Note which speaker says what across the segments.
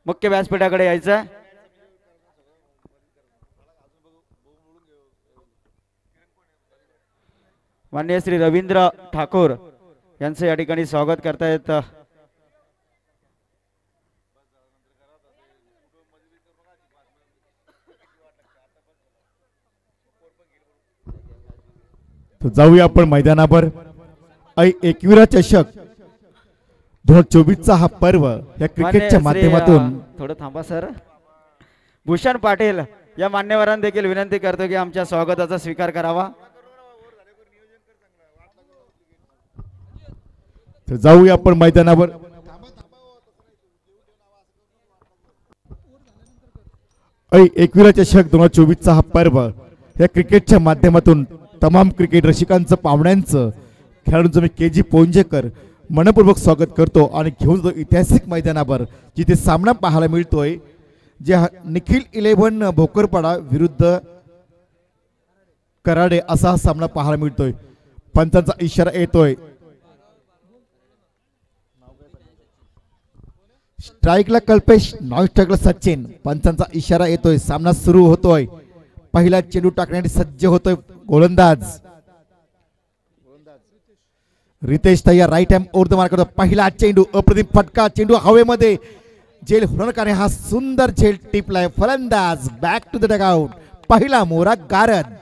Speaker 1: मुख्य व्यासपीठाकडे यायचं। माननीय श्री रवींद्र ठाकूर यांचे या ठिकाणी स्वागत करतायत।
Speaker 2: तो जाऊया आपण मैदानावर। 21 चषक 2024 चा हा पर्व या क्रिकेटच्या माध्यमातून
Speaker 1: थोडं थांबा सर। भूषण पाटील या मान्यवरांना देखील विनंती करतो की आमच्या स्वागताचा स्वीकार करावा।
Speaker 2: तर जाऊया आपण मैदानावर। 21 चषक 2024 चा हा पर्व या क्रिकेटच्या माध्यमातून तमाम क्रिकेट रसिकांचं पाहुण्यांचं खेळाडूंचं मी केजी पोंजेकर मनपूर्वक स्वागत करतो आणि घेऊन जातो ऐतिहासिक मैदानावर जिथे सामना पाहायला मिळतोय जे निखिल 11 भोकरपाडा विरुद्ध कराडे असा हा सामना पाहायला मिळतोय। पंचांचा इशारा येतोय। स्ट्राइकला कल्पेश, नॉन स्ट्राइकला सचिन। पंचांचा इशारा येतोय। सामना सुरू होतोय। पहिला चेंडू टाकण्यासाठी सज्ज होतोय गोलंदाज रितेश तयार। Right hand over the mark करतो। पहिला चेंडू अप्रतिम फटका, चेंडू हवेमध्ये झेल होणार हा सुंदर झेल टिपलाय फलंदाज। Back to the dugout. पहिला मोरा गारद।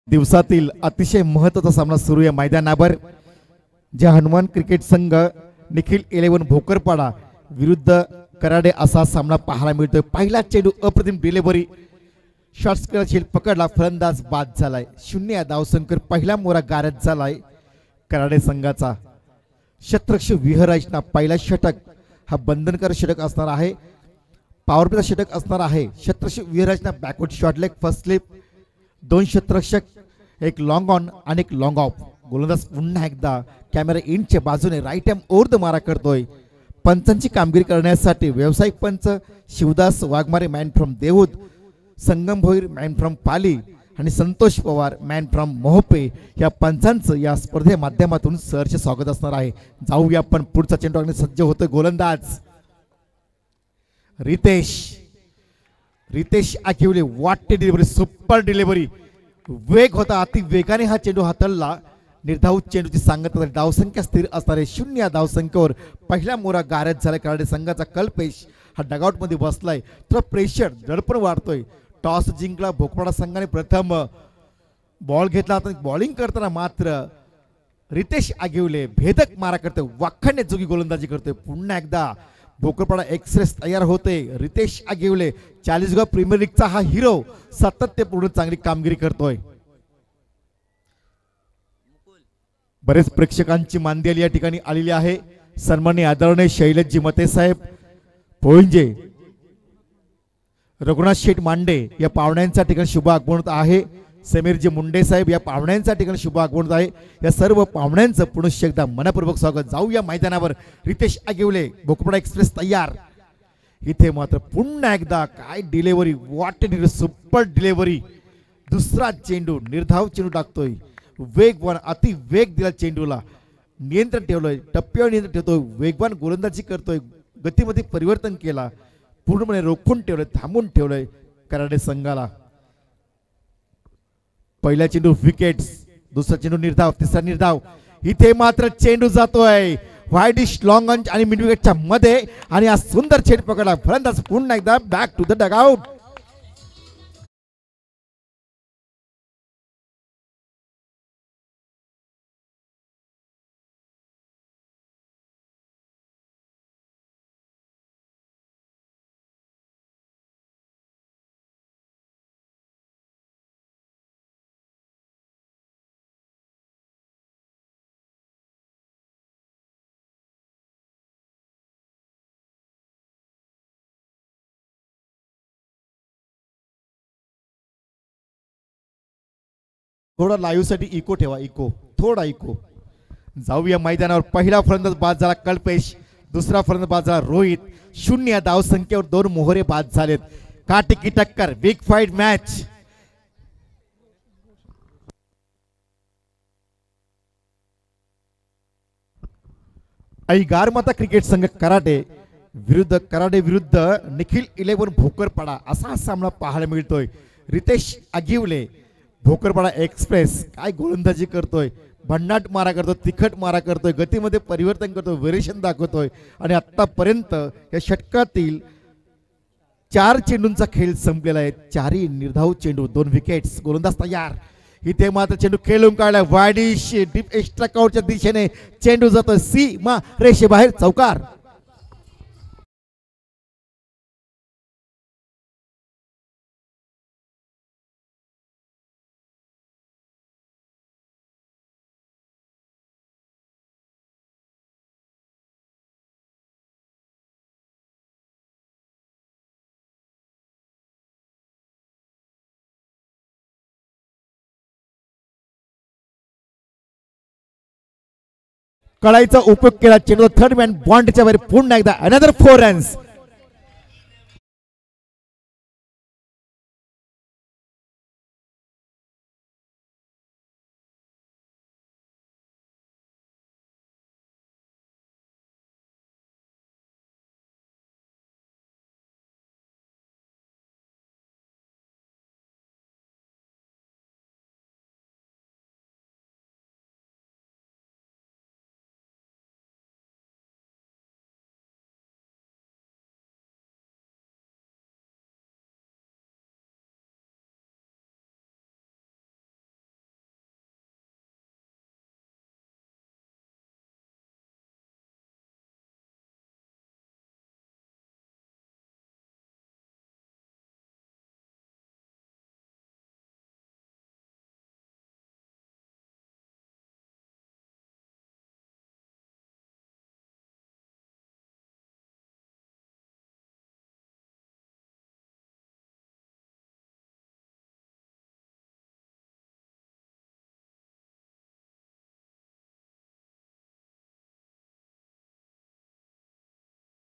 Speaker 2: दिवसातील अतिशय महत्त्वाचा सामना सुरू आहे मैदानावर। जे हनुमान क्रिकेट संघ निखिल 11 भोकरपाडा विरुद्ध कराडे असा सामना पाहायला मिळतोय। पहिला चेंडू अप्रतिम डिलिव्हरी, शॉट्स झेल पकडला, फलंदाज बाद झालाय। 0 धावसंकर। पहिला मोरा गारद झालाय कराडे संघाचा। शतरक्षक विहराजना पहिला षटक हा बंधनकारक षटक असणार आहे। पॉवर प्लेचा षटक असणार आहे। शतरक्षक विहराजना backward short leg first slip, 2 शतरक्षक, एक लॉंग ऑन आणि एक लॉंग ऑफ। गोलंदाज पुन्हा एकदा कॅमेरा इंडच्या बाजूने राईट हँड ओव्हर द मारा करतोय। पंचांची कामगिरी करण्यासाठी व्यावसायिक पंच Shivdas Waghmare man from Deud, Sangam Bhoir man from Pali आणि संतोष पवार मॅन फ्रॉम मोहपे या पंचांचं या स्पर्धे माध्यमातून सरचे स्वागत असणार आहे। जाऊया आपण पुढचा चेंडू टाकण्यास सज्ज होतोय गोलंदाज रितेश आकिवले। वाट डिलिव्हरी, सुपर डिलिव्हरी, वेग होता, अति वेगाने हा चेंडू हाताळला। निर्धाव चेंडूची सांगत धावसंख्या स्थिर असणारे 0 धावसंख्येवर पहिला मोरा गारद झाला कराडे संघाचा। कल्पेश हा डगआउट मध्ये बसलाय। तर प्रेशर दडपण वाढतोय। टॉस जिंकला भोकरपाडा संघाने, प्रथम बॉल घेतला। बॉलिंग करताना मात्र रितेश आगिवले भेदक मारा करतोय, वाखाणणे जोगी गोलंदाजी करतोय। पुन्हा एकदा भोकरपाडा एक्सप्रेस तयार होते। रितेश आगिवले चाळीसगाव प्रीमियर लीगचा हा हिरो सातत्यपूर्ण चांगली कामगिरी करतोय। बरेच प्रेक्षकांची मांदियाली या ठिकाणी आलेली आहे। सन्माननीय आदरणीय शैलजी मते साहेब पोंजे, रघुनाथ शेठ मांडे या पाहुण्यांच्या ठिकाणी शुभ आगमन आहे। समीरजी मुंडे साहेब या पाहुण्यांच्या ठिकाणी शुभ आगमन आहे। या सर्व पाहुण्यांचं पुनश्च एकदा मनपूर्वक स्वागत। जाऊया मैदानावर। रितेश आगिवले भोकरपाडा एक्सप्रेस तयार। इथे मात्र पुन्हा एकदा काय डिलिव्हरी, वाट सुपर डिलिव्हरी। दुसरा चेंडू निर्धाव चेंडू टाकतोय, वेगवान, अति वेग दिला चेंडूला, नियंत्रण ठेवलंय, टप्प्यावर नियंत्रण ठेवतोय, वेगवान गोलंदाजी करतोय, गतीमध्ये परिवर्तन केला, पूर्णपणे रोखून ठेवलंय, थांबून ठेवलंय कराडे संघाला। पहिला चेंडू विकेट्स, दुसरा चेंडू निर्धाव, तिसरा निर्धाव। इथे मात्र चेंडू जातोय वाईडिश लॉंग ऑन आणि मिड विकेटच्या मध्ये आणि हा सुंदर चेंडू पकडला फलंदाज पुन्हा एकदा बॅक टू द डगआउट। थोडा लाईव्ह साठी इको ठेवा, इको थोडा इको. जाऊया मैदानावर. पहिला फलंदाज बाद झाला कल्पेश, दुसरा फलंदाज बाद झाला रोहित. 0 धावसंख्येवर 2 मोहरे बाद झालेत. काटेकी टक्कर, बिग फाईट मॅच. गारमाता क्रिकेट संघ कराडे विरुद्ध निखिल 11 भोकरपाडा असा हा सामना पाहायला मिळतोय. रितेश आगिवले भोकरपाडा एक्सप्रेस काय गोलंदाजी करतोय, भन्नाट मारा करतोय, तिखट मारा करतोय, गतीमध्ये परिवर्तन करतोय, व्हेरिएशन दाखवतोय. आणि आतापर्यंत या षटकातील 4 चेंडूंचा खेळ संपलेला आहे. 4ही निर्धाव चेंडू, 2 विकेट्स. गोलंदाज तयार. इथे मात्र चेंडू खेळून काढला वायडिश डीप एक्स्ट्रा काउंटच्या दिशेने चेंडू जातोय सीमा रेषेबाहेर, चौकार. कळाईचा उपयोग केला. चेंडू थर्ड मॅन बॉन्डच्या बाहेर. पुन्हा एकदा अनदर 4 रन्स.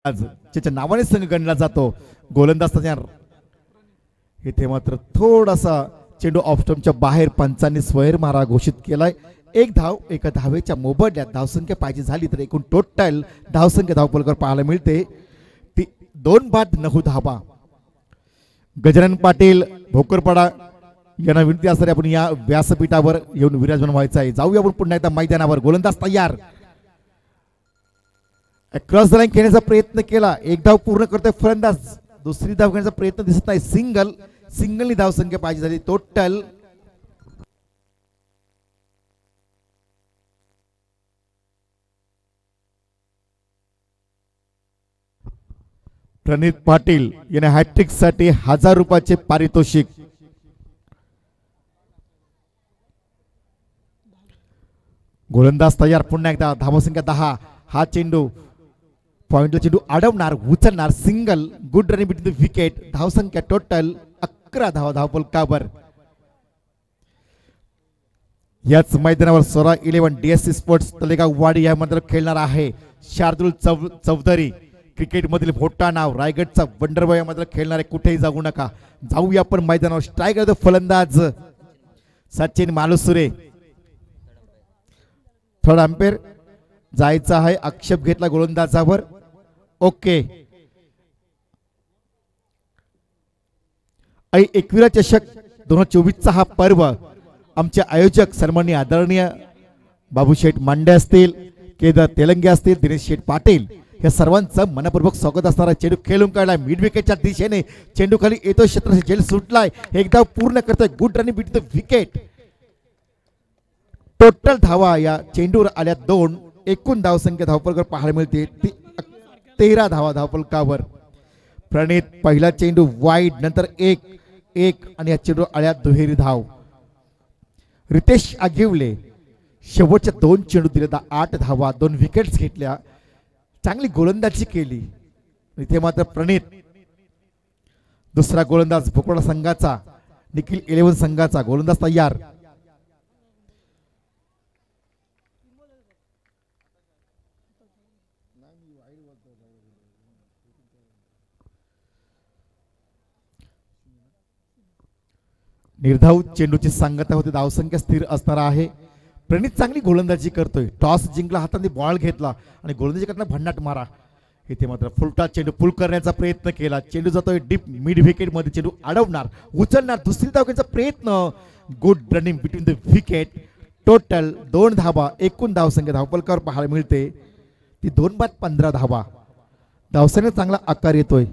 Speaker 2: ज्याच्या नावाने संघ गणला जातो गोलंदाज तयार. इथे मात्र थोडासा चेंडू ऑफ स्टंपच्या बाहेर पंचांनी स्वैर मारा घोषित केलाय. 1 धाव एका धावेच्या मोबदल्यात धावसंख्या पाहिजे झाली तर एकूण टोटल धावसंख्या धावफलकावर पाहायला मिळते 2 बाद 9 धावा. गजानन पाटील भोकरपाडा यांना विनंती असणारे आपण या व्यासपीठावर येऊन विराजमान व्हायचं आहे. जाऊया आपण पुन्हा एकदा मैदानावर. गोलंदाज तयार. क्रॉस द लाईन खेळण्याचा प्रयत्न केला. 1 धाव पूर्ण करतोय फलंदाज. दुसरी धाव घेण्याचा प्रयत्न दिसत नाही. सिंगलनी धावसंख्या पाहिजे झाली. टोटल प्रणित पाटील याने हॅट्रिक साठी 1000 रुपयाचे पारितोषिक. गोलंदाज तयार. पुन्हा एकदा धावसंख्या 10. हा चेंडू पॉइंटला चेंडू अडवणार, उचलणार. Single. Good running between the wicket. धावसंख्या टोटल 11 धावा धावफलकावर. याच मैदानावर स्वरा 11 DSC स्पोर्ट्स तलेगाव वाडी या मैदानावर खेळणार आहे. शार्दुल चौधरी क्रिकेट मधील मोठा नाव, रायगडचा वंडरबॉय या मैदानावर खेळणार आहे. कुठेही जाऊ नका. जाऊया आपण मैदानावर. स्ट्रायकर फलंदाज सचिन मालुसुरे. थर्ड अंपायर जायचा आहे. आक्षेप घेतला गोलंदाजावर. ओके. 21 चषक 2024 हा पर्व आमचे आयोजक सन्माननीय आदरणीय बाबूशेठ मांडे असतील, केदार तेलंगे असतील, दिनेश शेठ पाटील या सर्वांचं मनपूर्वक स्वागत असणारा. चेंडू खेळून काढलाय मिड विकेटच्या दिशेने. चेंडू खाली येतो. क्षेत्र झेल सुटलाय. एकदा पूर्ण करतोय. Good running between the wicket. Total धावा या चेंडूवर आल्या 2. एकूण धावसंख्या धावफलकावर पाहायला मिळते 13 धावा धावफलकावर. प्रणित पहिला चेंडू वाईड, नंतर 1 आणि या चेंडू आल्या दुहेरी धाव. रितेश आगिवले शेवटच्या 2 चेंडू दिले 8 धावा, 2 विकेट्स घेतल्या. चांगली गोलंदाजी केली. इथे मात्र प्रणित दुसरा गोलंदाज भोकरपाडा संघाचा, निखिल 11 संघाचा गोलंदाज तयार. निर्धाव चेंडूची सांगता होते, धावसंख्या स्थिर असणार आहे. प्रणित चांगली गोलंदाजी करतोय, टॉस जिंकला, हाताने बॉल घेतला आणि गोलंदाजी करताना भन्नाट मारा. इथे मात्र फुलटा चेंडू पुल करण्याचा प्रयत्न केला, चेंडू जातोय डीप मिड विकेट मध्ये, चेंडू अडवणार, उचलणार, दुसरी धाव घ्यायचा प्रयत्न. Good running between the wicket. Total 2 धावा, एकूण धावसंख्या धावफलकावर पाहायला मिळते ती 2 बाद 15 धावा. धावसंख्या चांगला आकार येतोय.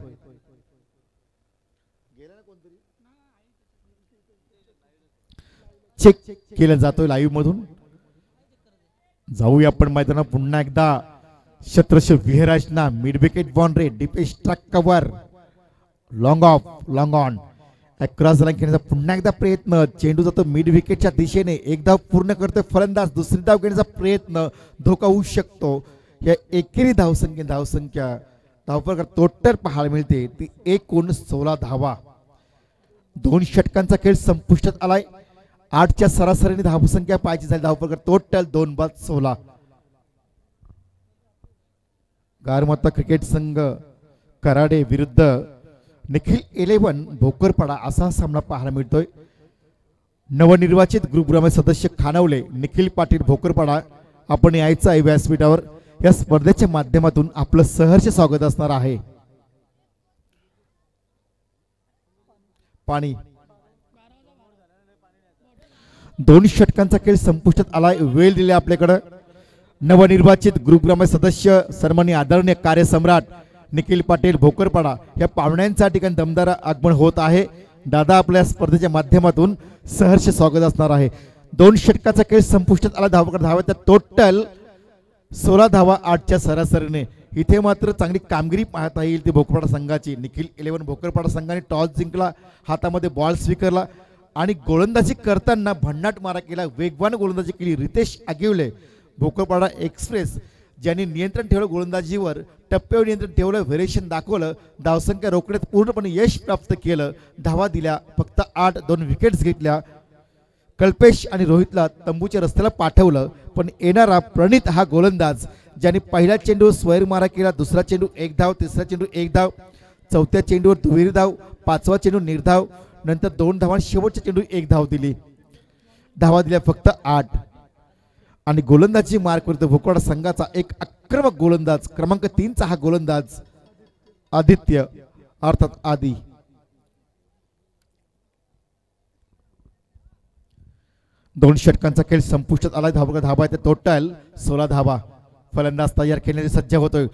Speaker 2: चेक केलं जातोय लाईव्ह मधून. जाऊया आपण मैदानात पुन्हा एकदा. शत्रश विहराजना मिड विकेट बाउंड्री, डीपेस्ट ट्रॅक cover, long off, long on, across line खेळण्याचा पुन्हा एकदा प्रयत्न. चेंडू जातो मिड विकेटच्या दिशेने, एक धाव पूर्ण करतोय फलंदाज, दुसरी धाव घेण्याचा प्रयत्न, धोका होऊ शकतो. या एकेरी धावसंख्या धावफलक टोटल पाहायला मिळते ती एकूण 16 धावा. 2 षटकांचा खेळ संपुष्टात आलाय. 8च्या सरासरीने धावसंख्या पाहायची झाली. धावफलक टोटल 2 बाद 16. गारमाता क्रिकेट संघ कराडे विरुद्ध निखिल 11 भोकरपाडा असा सामना पाहायला मिळतोय. नवनिर्वाचित गृहग्राम सदस्य खानावले निखिल पाटील भोकरपाडा, आपण यायचं आहे व्यासपीठावर. या स्पर्धेच्या माध्यमातून आपलं सहर्ष स्वागत असणार आहे. पाणी. 2 षटकांचा खेळ संपुष्टात आलाय. वेळ दिले आपल्याकडं. नवनिर्वाचित गृहग्राम सदस्य सन्माननीय आदरणीय कार्यसम्राट निखिल पाटील भोकरपाडा या पाहुण्यांच्या ठिकाणी दमदार आगमन होत आहे. दादा आपल्या स्पर्धेच्या माध्यमातून सहर्ष स्वागत असणार आहे. 2 षटकाचा खेळ संपुष्टात आला. धावा टोटल 16 धावा 8च्या सरासरीने. इथे मात्र चांगली कामगिरी पाहता येईल ती भोकरपाडा संघाची. निखिल 11 भोकरपाडा संघाने टॉस जिंकला, हातामध्ये बॉल स्वीकारला आणि गोलंदाजी करताना भन्नाट मारा केला, वेगवान गोलंदाजी केली. रितेश आगिवले भोकरपाडा एक्सप्रेस ज्यांनी नियंत्रण ठेवलं गोलंदाजीवर, टप्प्यावर नियंत्रण ठेवलं, व्हेरिएशन दाखवलं, धावसंख्या रोखण्यात पूर्णपणे यश प्राप्त केलं. धावा दिल्या फक्त 8, 2 विकेट्स घेतल्या. कल्पेश आणि रोहितला तंबूच्या रस्त्याला पाठवलं. पण येणारा प्रणित हा गोलंदाज ज्याने पहिला चेंडू स्वैर मारा केला, दुसरा चेंडू 1 धाव, तिसरा चेंडू 1 धाव, चौथ्या चेंडूवर दुहेरी धाव, 5वा चेंडू निर्धाव, नंतर 2 धावा, शेवटच्या चेंडू 1 धाव दिली. धावा दिल्या फक्त 8. आणि गोलंदाजी मार्क करतो भोकरपाडा संघाचा एक आक्रमक गोलंदाज, क्रमांक 3चा हा गोलंदाज आदित्य अर्थात आदी. दोन षटकांचा खेळ संपुष्टात आलाय. धावा येते टोटल 16 धावा. फलंदाज तयार खेळण्यासाठी सज्ज होतोय.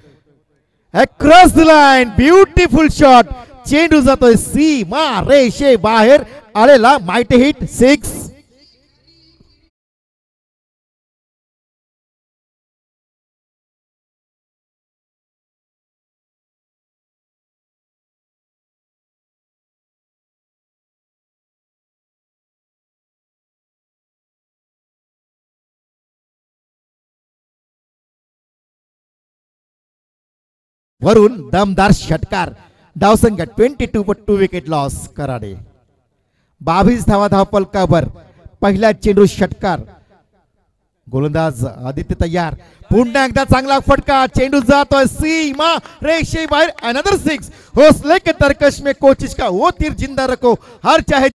Speaker 2: Across the line, beautiful shot. चेंडू जातोय सीमा रेषे बाहेर आलेला, माइट हिट 6. वरून दमदार षटकार. धावसंख्या 22 but 2 विकेट लॉस. कराडे 22 धावा धावफलकावर. पहिला चेंडू षटकार. गोलंदाज आदित्य तयार. पुन्हा एकदा चांगला फटका. चेंडू जातोय सीमा रेषे बाहेर. अनदर 6. हौसले के तरकश में कोशिश का वो तीर जिंदा रखो, हर चाहे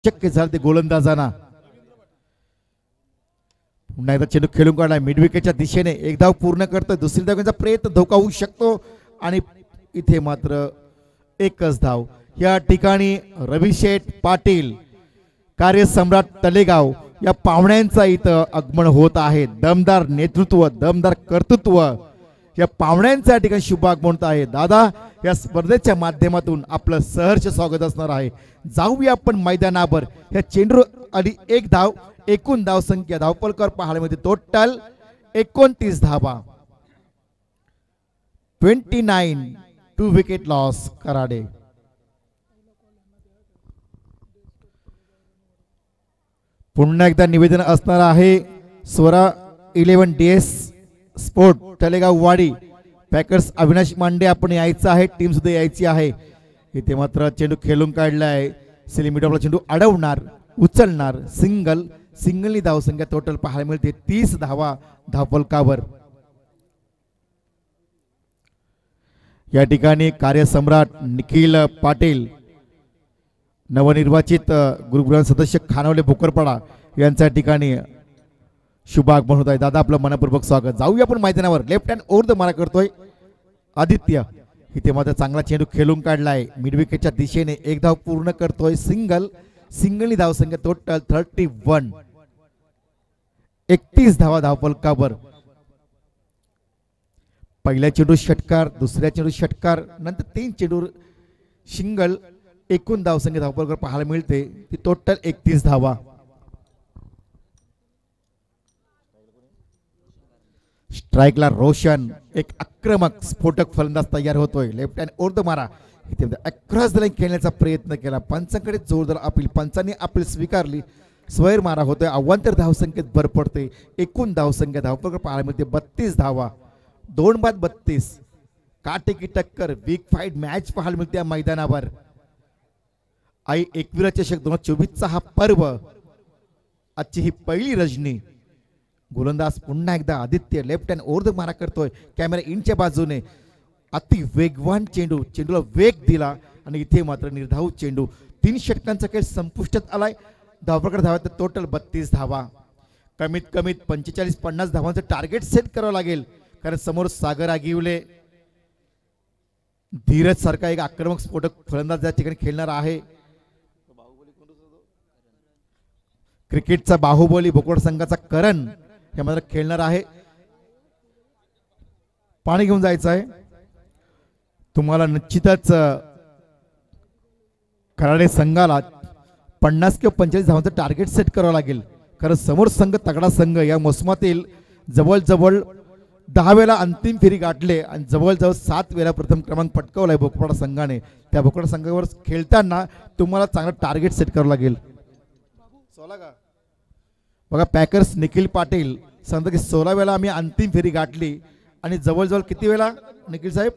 Speaker 2: शक्य झालं ते गोलंदाजांना. पुन्हा एकदा चेंडू खेळून काढलाय मिड विकेटच्या दिशेने. एक धाव पूर्ण करतोय, दुसरी धाव घेण्याचा प्रयत्न, धोका होऊ शकतो आणि इथे मात्र एकच धाव. या ठिकाणी रविशेठ पाटील कार्यसम्राट तलेगाव या पाहुण्यांचा इथं आगमन होत आहे. दमदार नेतृत्व, दमदार कर्तृत्व या पाहुण्यांच्या ठिकाणी शुभ आगमन होत आहे. दादा या स्पर्धेच्या माध्यमातून आपलं सहर्ष स्वागत असणार आहे. जाऊया आपण मैदानावर. या चेंडू आधी एक धाव, एकूण धाव संख्या धावपलकर पाहायला मिळते टोटल 29 धावा. 29 2 विकेट लॉस कराडे. पुन्हा एकदा निवेदन असणार आहे स्वरा 11 DS स्पोर्ट तलेगाव वाडी पॅकर्स अविनाश मांडे आपण यायचं आहे, टीम सुद्धा यायची आहे. इथे मात्र चेंडू खेळून काढलाय. सेलिमिटॉपला चेंडू अडवणार, उचलणार, सिंगलनी धाव संख्या टोटल पाहायला मिळते 30 धावा धावपलकावर. या ठिकाणी कार्यसम्राट निखिल पाटील, नवनिर्वाचित गुरुग्रंथ सदस्य खानावले भोकरपाडा यांच्या ठिकाणी शुभागमन होत आहे. दादा आपलं मनपूर्वक स्वागत. जाऊया आपण मैदानावर. लेफ्ट हँड ओव्हर द मारा करतोय आदित्य. इथे मात्र चांगला चेंडू खेळून काढलाय. मिड विकेटच्या दिशेने एक धाव पूर्ण करतोय. सिंगलनी धाव संख्या टोटल 31. 31 धावा धावपलकावर. पहिल्या चेंडू षटकार, दुसऱ्या चेंडू षटकार, नंतर 3 चेंडू सिंगल. एकूण धाव संख्या धावपलकावर पाहायला मिळते ती टोटल 31 धावा. स्ट्राईकला रोशन, एक आक्रमक स्फोटक फलंदाज तयार होतोय. लेफ्ट हँड ओव्हर द मारा. इथे अक्रॉस द लाईन खेळण्याचा प्रयत्न केला. पंचांकडे जोरदार अपील, पंचांनी अपील स्वीकारली. स्वैर मारा होतोय. अवांतर धावसंख्येत भर पडते. एकूण धावसंख्या धावपलकावर पाहायला मिळते 32 धावा. 2-32. काटेकी टक्कर, वीक फाईट मॅच पाहायला मिळते या मैदानावर. आई एकविरा चषक 2024चा हा पर्व, आजची ही पहिली रजनी. गोलंदाज पुन्हा एकदा Aditya left hand over the मारा करतोय. कॅमेरा इनच्या बाजूने अति वेगवान चेंडूला वेग दिला आणि इथे मात्र निर्धाव चेंडू. 3 षटकांचा खेळ संपुष्टात आलाय. धावपलकावर धावा तर टोटल 32 धावा. कमीत कमीत 45-50 धावांचं टार्गेट सेट करावं लागेल, कारण समोर सागर आगिवले, धीरज सारखा एक आक्रमक स्फोटक फलंदाज या ठिकाणी खेळणार आहे. क्रिकेटचा बाहुबली भोकरपाडा संघाचा करण हे मात्र खेळणार आहे. पाणी घेऊन जायचं आहे. तुम्हाला निश्चितच कराडे संघाला 50 किंवा 45 धावांचं टार्गेट सेट करावं लागेल, कारण समोर संघ तगडा संघ. या मोसमातील जवळजवळ 10 वेळा अंतिम फेरी गाठले आणि जवळजवळ 7 वेळा प्रथम क्रमांक पटकावलाय भोकरपाडा संघाने. त्या भोकरपाडा संघावर खेळताना तुम्हाला चांगलं टार्गेट सेट करावं लागेल. बघा, पॅकर्स निखिल पाटील सांगतो की 16 वेळा आम्ही अंतिम फेरी गाठली आणि जवळजवळ किती वेळा निखिल साहेब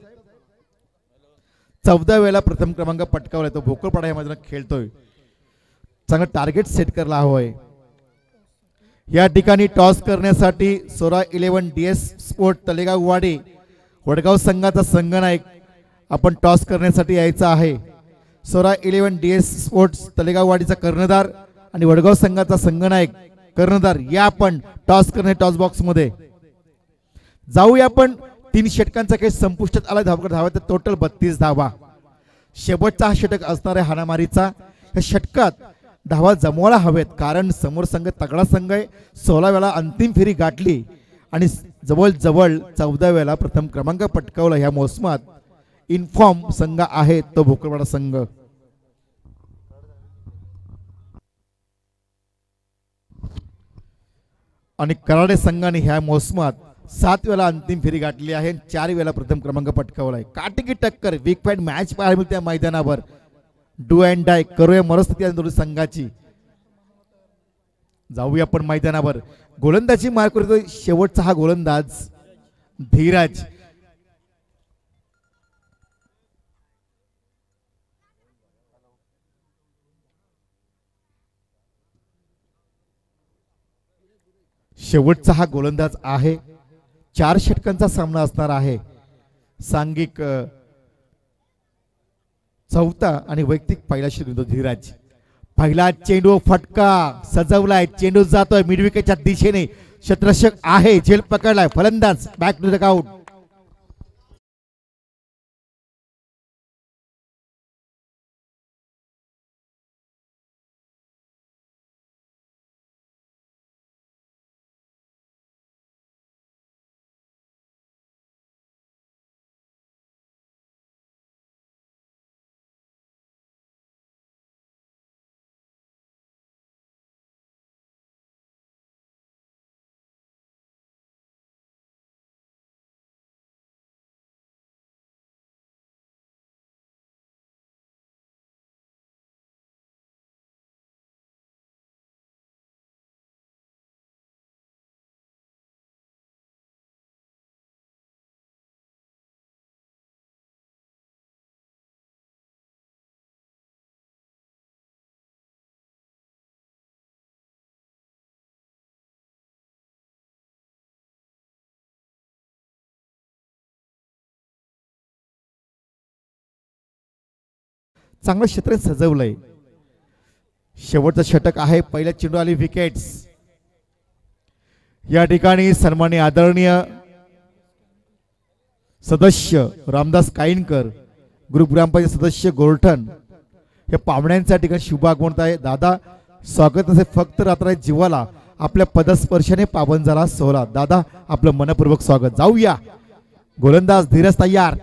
Speaker 2: 14 वेळा प्रथम क्रमांक पटकावलाय. तो भोकरपाडा या मैदानात खेळतोय. चांगलं टार्गेट सेट करायला हवंय. या ठिकाणी टॉस करण्यासाठी सोरा 11 DS स्पोर्ट तलेगाव वाडी वडगाव संघाचा संघनायक आपण टॉस करण्यासाठी यायचा आहे. सोरा 11 DS स्पोर्ट्स तलेगाव वाडीचा कर्णधार आणि वडगाव संघाचा संघनायक कर्णधार या आपण टॉस करणे. टॉस बॉक्स मध्ये जाऊया आपण. 3 षटकांचा खेळ संपुष्टात आला. धावा तर टोटल 32 धावा. शेवटचा हा षटक असणार आहे हाणामारीचा. या षटकात धावा जमवायला हवेत, कारण समोर संघ तगडा संघ आहे. 16 वेळा अंतिम फेरी गाठली आणि जवळजवळ 14 वेळा प्रथम क्रमांक पटकावला. ह्या मोसमात इन्फॉर्म संघ आहे तो भोकरपाडा संघ. आणि कराडे संघाने ह्या मोसमात 7 वेळा अंतिम फेरी गाठली आहे. 4 वेळा प्रथम क्रमांक पटकावलाय. काटेकी टक्कर, वीक फाईट मॅच पाहायला मिळते या मैदानावर. डू अँड डाय करूया मनस्थिती दोन्ही संघाची. जाऊया आपण मैदानावर. गोलंदाजी मार करतोय शेवटचा हा गोलंदाज धीरज. शेवटचा हा गोलंदाज आहे. 4 षटकांचा सामना असणार आहे. सांघिक चौथा आणि वैयक्तिक पहिला षटक धीरज. पहिला चेंडू फटका सजवलाय. चेंडू जातोय मिड विकेटच्या दिशेने. क्षेत्ररक्षक आहे, झेल पकडलाय. फलंदाज बॅक टू द आउट. चांगलं क्षेत्र सजवलंय. शेवटचं षटक आहे. पहिल्या चेंडू आली विकेट्स. या ठिकाणी सन्माननीय आदरणीय सदस्य रामदास काईनकर, ग्रुप ग्रामपंचायत सदस्य गोरठण हे पाहुण्यांच्या ठिकाणी शुभ आगमन आहे. दादा स्वागत असे फक्त रात्र जीवाला आपल्या पदस्पर्शाने पावन झाला सोहळा. दादा आपलं मनपूर्वक स्वागत. जाऊया. गोलंदाज धीरज तयार.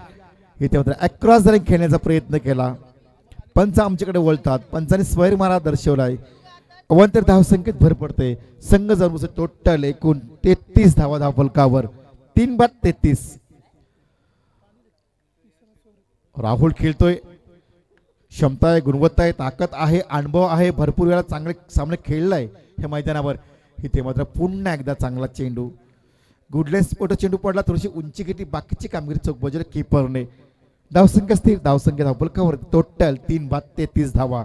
Speaker 2: इथे मात्र अक्रॉस रन खेळण्याचा प्रयत्न केला. पंच आमच्याकडे वळतात. पंचाने स्वैर मारा दर्शवलाय. अवांतर धावसंख्येत भर पडते. संघ जरूर टोटल एकूण 33 धावा धावफलकावर. 3-33. राहुल खेळतोय. क्षमता आहे, गुणवत्ता आहे, ताकद आहे, अनुभव आहे. भरपूर वेळा चांगले सामने खेळलाय ह्या मैदानावर. इथे मात्र पुन्हा एकदा चांगला चेंडू. गुडलेस पोट चेंडू पडला. थोडीशी उंची किती बाकीची कामगिरी चोख बजवली कीपरने. धावसंख्या स्थिर. धावसंख्या धावफलकावर टोटल 3-33 धावा.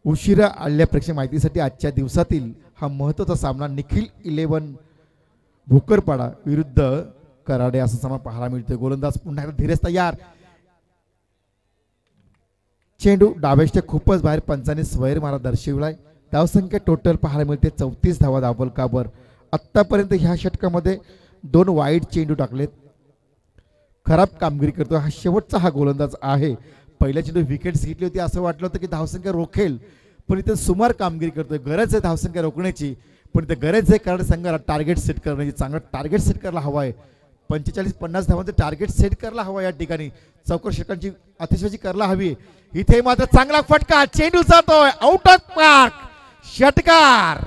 Speaker 2: उशिरा आलेल्या प्रेक्षक माहितीसाठी आजच्या दिवसातील हा महत्त्वाचा सामना निखिल 11 भोकरपाडा विरुद्ध कराडे असा सामना पाहायला मिळतोय. गोलंदाज पुन्हा एकदा धीरज तयार. चेंडू डाव्याच्या खूपच बाहेर. पंचाने स्वैर मारा दर्शवलाय. धावसंख्या टोटल पाहायला मिळते 34 धावा धावफलकावर. आत्तापर्यंत ह्या षटकामध्ये 2 वाईट चेंडू टाकलेत. खराब कामगिरी करतो. हा शेवटचा हा गोलंदाज आहे. पहिल्या चेंडू विकेट्स घेतली होती. असं वाटलं होतं की धावसंख्या रोखेल, पण इथे सुमार कामगिरी करतोय. गरज आहे धावसंख्या रोखण्याची, पण इथे गरज आहे कारण संघाला टार्गेट सेट करण्याची. चांगला टार्गेट सेट करायला हवा आहे. 45-50 धावांचं टार्गेट सेट करायला हवा. या ठिकाणी चौकार षटकांची अतिशबाजी करायला हवी. इथे मात्र चांगला फटका. चेंडू जातोय आउट ऑफ पार्क. षटकार.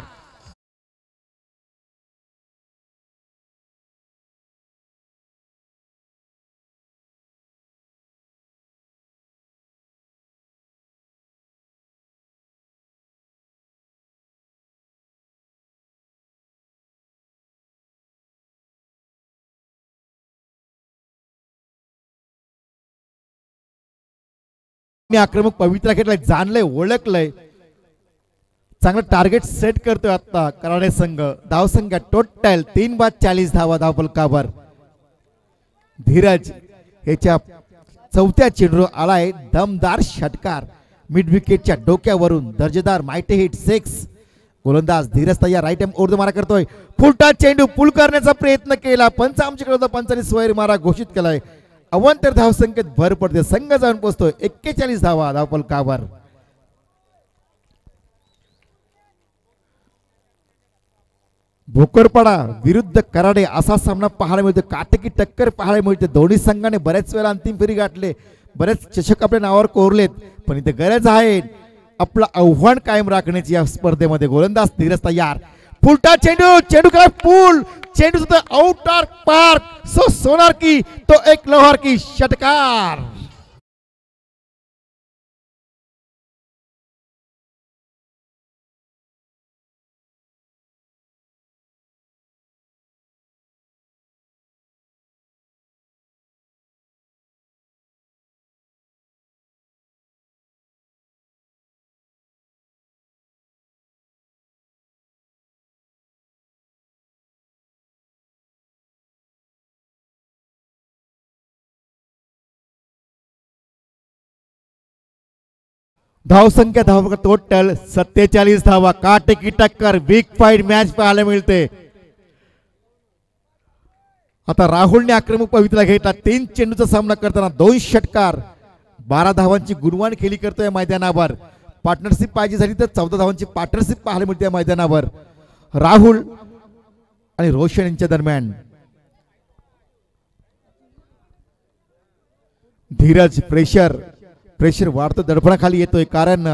Speaker 2: आक्रमक पवित्रा घेतलाय. जाणलंय, ओळखलंय. चांगलं टार्गेट सेट करतोय आता कराडे संघ. धावसंख्या टोटल 3-40 धावा धावफलकावर. धीरज याच्या चौथ्या चेंडूवर आलाय दमदार षटकार. मिड विकेटच्या डोक्यावरून दर्जेदार माइटी हिट 6. गोलंदाज धीरज तयार. राईट हँड ओढ मारा करतोय. फुलटा चेंडू पुल करण्याचा प्रयत्न केला. पंच आमच्याकडे होता. पंचाने स्वैर मारा घोषित केलाय. अवांतर धावसंख्येत भर पडते. संघ जाऊन पोहोचतोय 41 धावा धावफलकावर. भोकरपाडा विरुद्ध कराडे असा सामना पाहायला मिळतो. काटकी टक्कर पाहायला मिळते. दोन्ही संघाने बऱ्याच वेळा अंतिम फेरी गाठले. बरेच चषक आपल्या नावावर कोरलेत, पण इथे गरज आहे आपलं आव्हान कायम राखण्याची या स्पर्धेमध्ये. गोलंदाज धीरज तयार. फुलटा चेंडू. चेंडू काय पूल. चेंडू सुद्धा आउट ऑफ पार्क. सो सोनार की तो एक लोहार की. षटकार. धावसंख्या धावा टोटल 47 धावा. काटेकी टक्कर. बिग फाईट मॅच पाहायला मिळते. आता राहुलने आक्रमक पवित्रा घेतला. 3 चेंडूचा सामना करताना 2 षटकार. 12 धावांची गुणवान खेळी करतोय मैदानावर. पार्टनरशिप पाहिजे झाली तर 14 धावांची पार्टनरशिप पाहायला मिळते मैदानावर. राहुल आणि रोशन यांच्या दरम्यान. धीरज प्रेशर वाढतो. दडपणाखाली येतोय कारण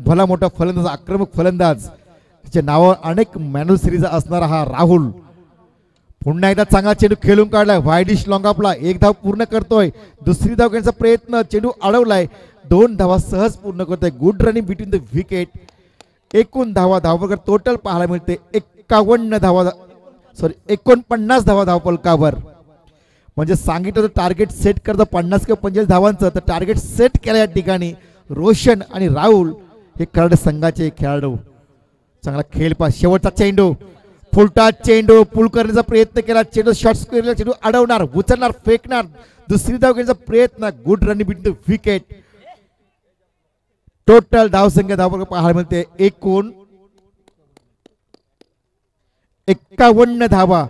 Speaker 2: भला मोठा फलंदाज, आक्रमक फलंदाज, त्याच्या नावावर अनेक मॅन ऑफ सिरीज असणारा हा राहुल पुन्हा एकदा चांगला चेंडू खेळून काढलाय. वाईडिश लॉंग आपला. 1 धाव पूर्ण करतोय. दुसरी धाव घेण्याचा प्रयत्न. चेंडू अडवलाय. 2 धावा सहज पूर्ण करतोय. Good running between the wicket. एकूण धावा धावफलकावर टोटल पाहायला मिळते 49 धावा धावफलकावर. म्हणजे सांगितलं तर टार्गेट सेट करतं 50 किंवा 45 धावांचं, तर टार्गेट सेट केलं या ठिकाणी. रोशन आणि राहुल हे कराडे संघाचे खेळाडू. चांगला खेळ पा. शेवटचा चेंडू. फुलटा चेंडू. पुल करण्याचा प्रयत्न केला. चेंडू शॉर्ट स्क्वेअरला चेंडू अडवणार, उचलणार, फेकणार. दुसरी धाव घेण्याचा प्रयत्न. Good running between the wicket. Total धावसंख्या धाव पाहायला मिळते एकूण 51 धावा.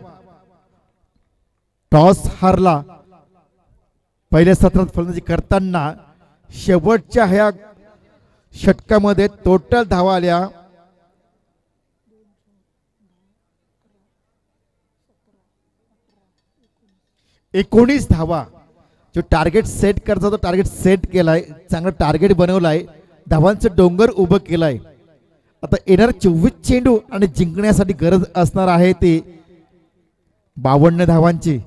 Speaker 2: टॉस हारला पहिल्या सत्रात फलंदाजी करताना शेवटच्या ह्या षटकामध्ये टोटल धावा आल्या 19 धावा. जो टार्गेट सेट करता तो टार्गेट सेट केलाय, चांगला टार्गेट बनवलाय, धावांचं डोंगर उभं केलाय. आता येणार 24 चेंडू आणि जिंकण्यासाठी गरज असणार आहे ते 52 धावांची.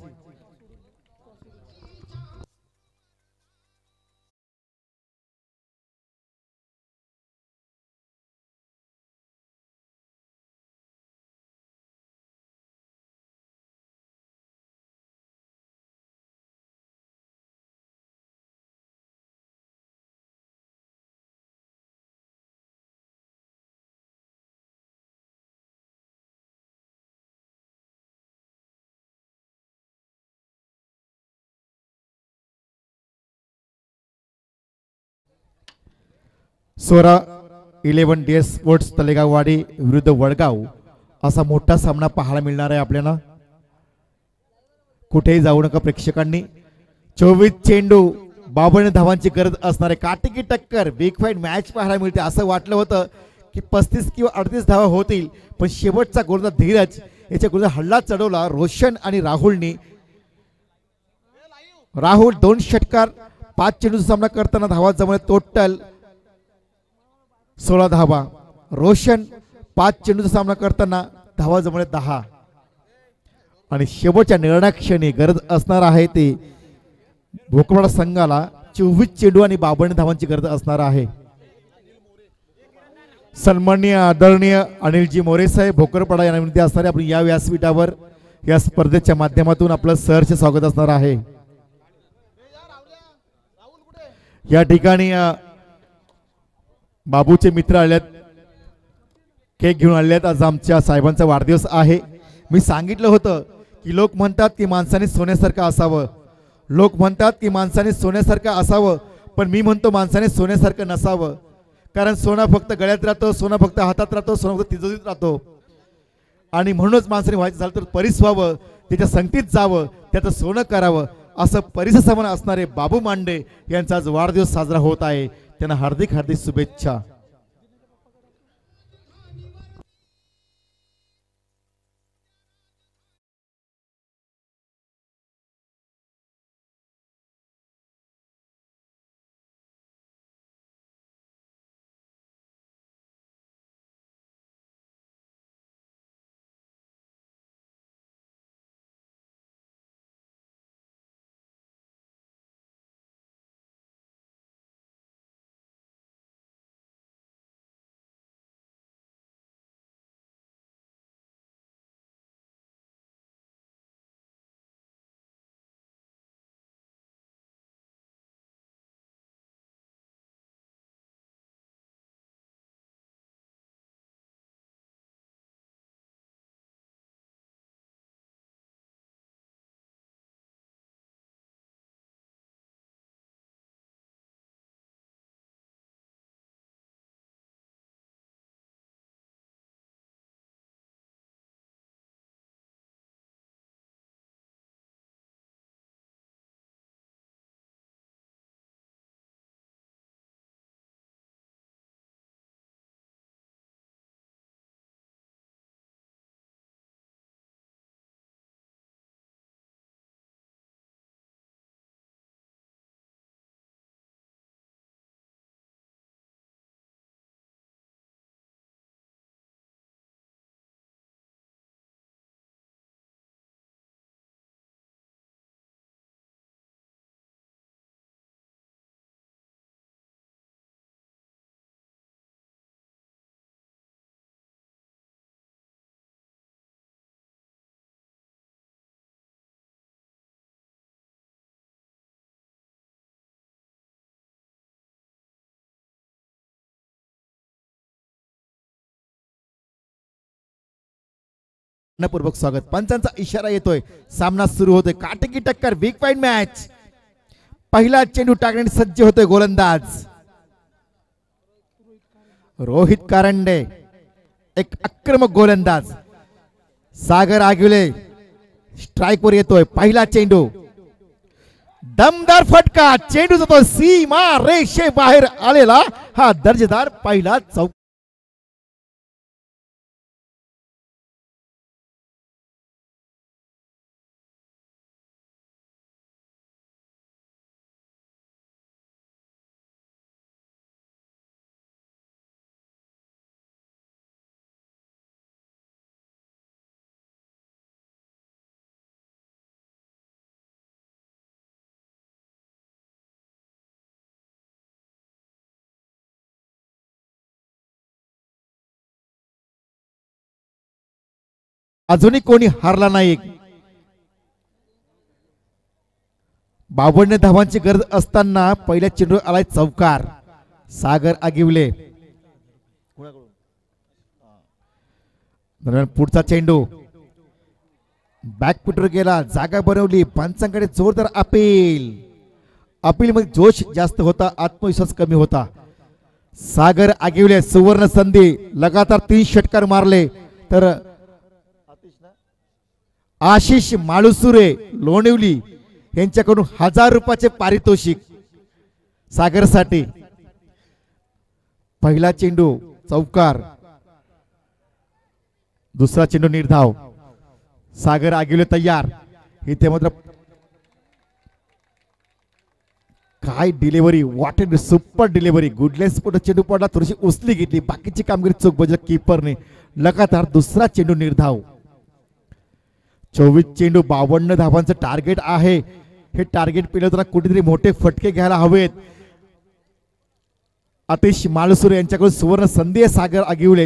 Speaker 2: सोरा 11 DS स्पोर्ट्स तलेगाववाडी विरुद्ध वडगाव असा मोठा सामना पाहायला मिळणार आहे आपल्याला. कुठेही जाऊ नका प्रेक्षकांनी. 24 चेंडू 52 धावांची गरज असणारे काटेकी टक्कर बिग फाईट मॅच पाहायला मिळते. असं वाटलं होतं की 35 किंवा 38 धावा होतील, पण शेवटचा गोलंदाज धीरज याच्या गोलंदाज हल्ला चढवला रोशन आणि राहुलनी. राहुल 2 षटकार 5 चेंडूचा सामना करताना धावा जमले टोटल 16 धावा. रोशन 5 चेंडूचा सामना करताना धावा जमले 10. आणि शेवटच्या निर्णायक गरज असणार आहे ते भोकरपाडा संघाला 24 चेंडू आणि 52 धावांची गरज असणार आहे. सन्माननीय आदरणीय अनिलजी मोरे साहेब भोकरपाडा यांना विनंती असणारे आपण या व्यासपीठावर या स्पर्धेच्या माध्यमातून आपलं सहर्ष स्वागत असणार आहे. या ठिकाणी बाबूचे मित्र आलेत, केक घेऊन आलेत. आज आमच्या साहेबांचा वाढदिवस आहे. मी सांगितलं होतं की लोक म्हणतात की माणसाने सोन्यासारखं असावं, लोक म्हणतात की माणसाने सोन्यासारखं असावं, पण मी म्हणतो माणसाने सोन्यासारखं नसावं. कारण सोनं फक्त गळ्यात राहतो, सोनं फक्त हातात राहतो, सोनं फक्त तिजोरीत राहतो. आणि म्हणूनच माणसाने व्हायचं झालं तर परीस व्हावं, त्याच्या संगतीत जावं, त्याचं सोनं करावं, असं परिससमान असणारे बाबू मांडे यांचा आज वाढदिवस साजरा होत आहे. त्यांना हार्दिक हार्दिक शुभेच्छा. पूर्वक स्वागत. पंचांचा इशारा येतोय, सामना सुरू होतोय. काटेकी टक्कर बिग फाईट मॅच. पहिला चेंडू टाकण्यासाठी सज्ज होतोय गोलंदाज. रोहित कारंडे एक आक्रमक गोलंदाज. सागर आगिवले स्ट्राइक वर येतोय. पहिला चेंडू दमदार फटका. चेंडू जातो सीमा रेषे बाहेर आलेला हा दर्जेदार पहिला चौक. अजूनही कोणी हारला नाही. 52 धावांची गरज असताना पहिल्या चेंडू आलाय चौकार. सागर आगिवले. पुढचा चेंडू बॅकफुटवर गेला. जागा बनवली. पंचांकडे जोरदार अपील. अपील मध्ये जोश जास्त होता, आत्मविश्वास कमी होता. सागर आगिवले सुवर्ण संधी. लगातार 3 षटकार मारले तर आशिष माळुसुरे लोणिवली यांच्याकडून 1000 रुपयाचे पारितोषिक सागरसाठी. पहिला चेंडू चौकार. दुसरा चेंडू निर्धाव. सागर आगिवले तयार. इथे मात्र काय delivery. What a super delivery. Good length चेंडू पडला, थोडीशी उचली घेतली, बाकीची कामगिरी चूक बजला कीपरने. लगातार दुसरा चेंडू निर्धाव. 24 चेंडू 52 धावांचं टार्गेट आहे. हे टार्गेट पेलवताना कुठेतरी मोठे फटके घ्यायला हवेत. आतिश माळुसुरे यांच्याकडून सुवर्ण संधी आहे. सागर आगिवले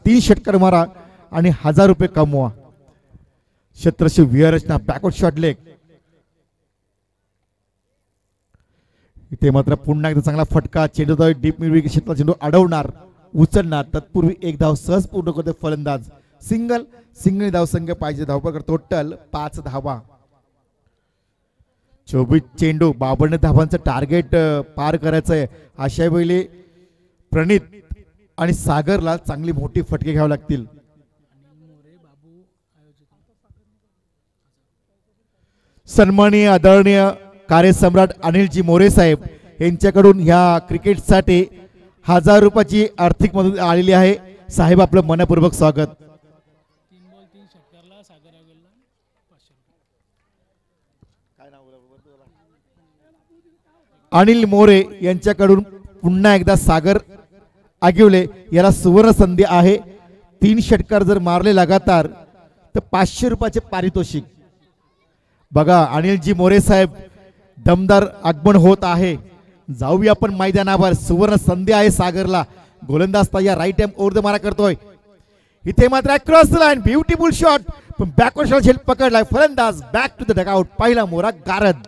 Speaker 2: 3 षटकार मारा आणि 1000 रुपये कमवा. क्षेत्रशी व्यूहरचना बॅकवर्ड शॉट लेग. इथे मात्र पुन्हा एकदा चांगला फटका. चेंडू डीप मिड क्षेत्रात चेंडू अडवणार, उचलणार. तत्पूर्वी एक धाव सहज पूर्ण करते फलंदाज. सिंगल धावसंख्या पाहिजे. धावपकर टोटल 5 धावा. 24 चेंडू 52 धावांचं टार्गेट पार करायचंय. अशा वेळी प्रणित आणि सागरला चांगली मोठी फटके घ्यावे लागतील. सन्माननीय आदरणीय कार्यसम्राट अनिलजी मोरे साहेब यांच्याकडून ह्या क्रिकेटसाठी 1000 रुपयाची आर्थिक मदत आलेली आहे. साहेब आपलं मनपूर्वक स्वागत. अनिल मोरे यांच्याकडून पुन्हा एकदा सागर आगिवले याला सुवर्ण संधी आहे. 3 षटकार जर मारले लगातार तर 500 रुपयाचे पारितोषिक. बघा अनिलजी मोरे साहेब दमदार आगमन होत आहे. जाऊया आपण मैदानावर. सुवर्ण संधी आहे सागरला. गोलंदाज तयार. राईट हँड ओव्हर द मारा करतोय. इथे मात्र क्रॉस लाईन ब्युटिफुल शॉट पण बॅकवर्ड शॉट झेल पकडलाय फलंदाज. Back to the dugout. पहिला मोरा गारद.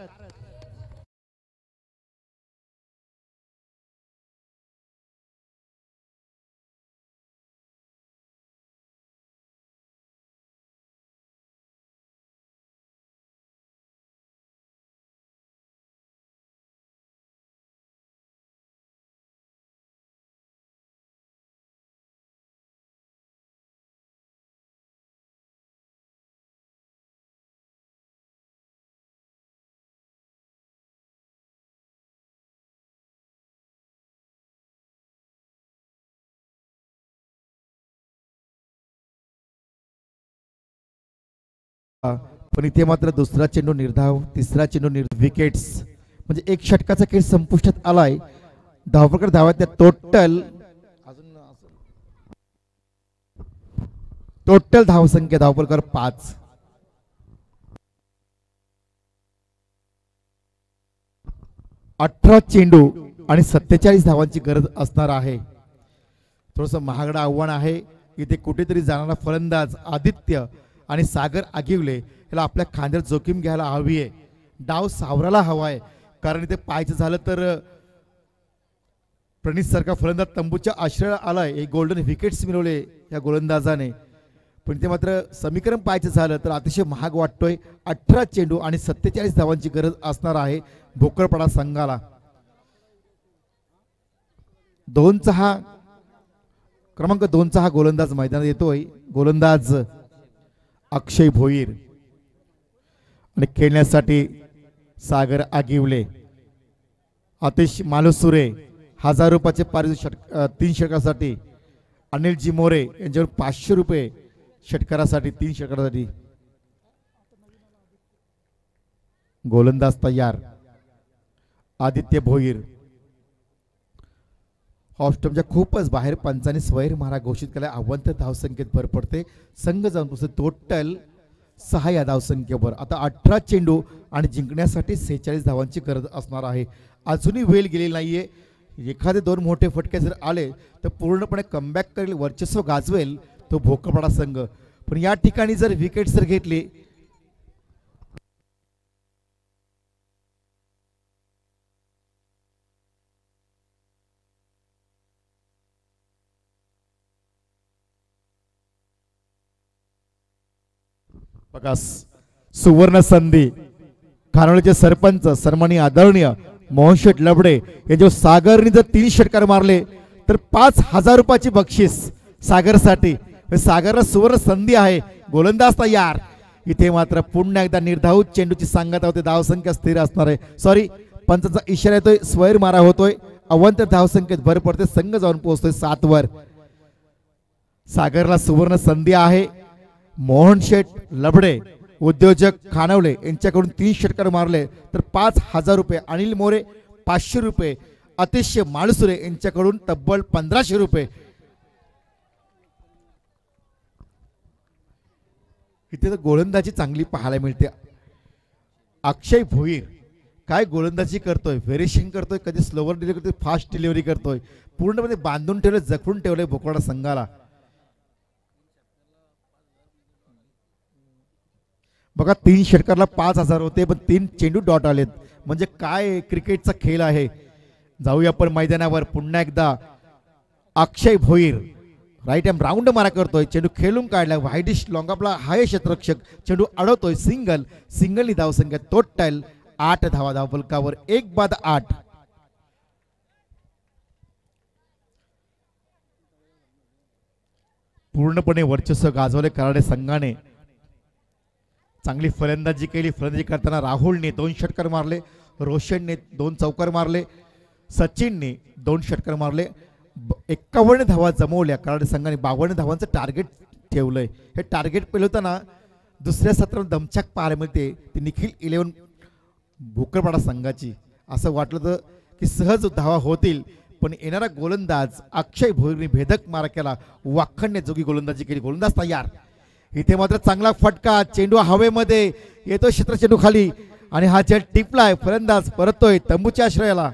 Speaker 2: पण इथे मात्र दुसरा चेंडू निर्धाव. तिसरा चेंडू विकेट्स म्हणजे 1 षटकाचा खेळ संपुष्टात आलाय. धावपकर धावात टोटल धावसंख्या धावपकर 5. अठरा चेंडू आणि 47 धावांची गरज असणार आहे. थोडस महागडं आव्हान आहे. इथे कुठेतरी जाणारा फलंदाज आदित्य आणि सागर आगिवले याला आपल्या खांद्यावर जोखीम घ्यायला हवी आहे. डाव सावरायला हवाय. कारण इथे पाहायचं झालं तर प्रणित सारखा फलंदाज तंबूच्या आश्रयाला आलाय. एक गोल्डन विकेट्स मिळवले या गोलंदाजाने. पण ते मात्र समीकरण पाहायचं झालं तर अतिशय महाग वाटतोय. 18 चेंडू आणि 47 धावांची गरज असणार आहे भोकरपाडा संघाला. 2चा हा क्रमांक 2चा हा गोलंदाज मैदानात येतोय, गोलंदाज अक्षय भोईर. आणि खेळण्यासाठी सागर आगिवले, आतिश मालुसुरे 1000 रुपयाचे पारितोषिक 3 षटकासाठी. अनिल जिमोरे यांच्यावर 500 रुपये षटकारासाठी, 3 षटकारासाठी. गोलंदाज तयार आदित्य भोईर. ऑफस्टमच्या खूपच बाहेर पंचांनी स्वैर मारा घोषित केला. अवंत धावसंख्येत भर पडते. संघ जाऊन पुढे टोटल 6 या धावसंख्येवर. आता 18 चेंडू आणि जिंकण्यासाठी 46 धावांची गरज असणार आहे. अजूनही वेळ गेलेली नाहीये. एखादे 2 मोठे फटके जर आले तर पूर्णपणे कमबॅक करेल, वर्चस्व गाजवेल तो भोकरपाडा संघ. पण या ठिकाणी जर विकेट जर घेतली बघा, सुवर्ण संधी. खानोळीचे सरपंच सन्माननीय आदरणीय मोहनशेठ लबडे यांच्यावर सागरने जर 3 षटकार मारले तर 5000 रुपयाची बक्षीस सागरसाठी. सागरला सुवर्ण संधी आहे. गोलंदाज तयार. इथे मात्र पुन्हा एकदा निर्धाव चेंडूची सांगता होते. धावसंख्या स्थिर असणार आहे. सॉरी, पंचाचा इशारा येतोय, स्वैर मारा होतोय. अवंत धावसंख्येत भर पडते. संघ जाऊन पोहोचतोय 7 वर. सागरला सुवर्ण संधी आहे. मोहनशेठ लबडे उद्योजक खानवले यांच्याकडून 3 षटकार मारले तर 5000 रुपये. अनिल मोरे 500 रुपये. अतिशय माळसुरे यांच्याकडून तब्बल 1500 रुपये. इथे तर गोलंदाजी चांगली पाहायला मिळते. अक्षय भोईर काय गोलंदाजी करतोय, व्हेरिएशन करतोय, कधी स्लोवर डिलिव्हरी करतोय, फास्ट डिलिव्हरी करतोय. पूर्णपणे बांधून ठेवले, जखून ठेवले भोकरपाडा संघाला. बघा, 3 षटकारला 5000 होते पण 3 चेंडू डॉट आलेत. म्हणजे काय क्रिकेटचा खेळ आहे. जाऊया आपण मैदानावर. पुन्हा एकदा अक्षय भोईर राईट हँड राऊंड मारा करतोय. चेंडू खेळून काढला. व्हाईटिश लॉंग आपला हाय क्षेत्ररक्षक चेंडू अडवतोय. सिंगल धावसंख्या टोटल 8 धावा धावफलकावर. 1 बाद 8. पूर्णपणे वर्चस्व गाजवले कराडे संघाने. चांगली फलंदाजी केली. फलंदाजी करताना राहुलने 2 षटकार मारले, रोशनने 2 चौकार मारले, सचिनने 2 षटकार मारले. 51 धावा जमवल्या कराडे संघाने. 52 धावांचं टार्गेट ठेवलंय. हे टार्गेट पेलवताना दुसऱ्या सत्रात दमछाक पाहायला मिळते ती निखिल 11 भोकरपाडा संघाची. असं वाटलं तर की सहज धावा होतील, पण येणारा गोलंदाज अक्षय भोईरने भेदक मारा केला. वाखणने जोगी गोलंदाजी केली. गोलंदाज तयार. इथे मात्र चांगला फटका. चेंडू हवेमध्ये येतो, क्षेत्र चेंडू खाली आणि हा चेंडू टिपलाय. फलंदाज परततोय तंबूच्या आश्रयाला.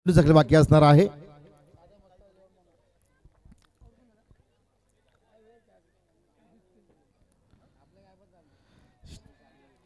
Speaker 2: बाकी असणार आहे.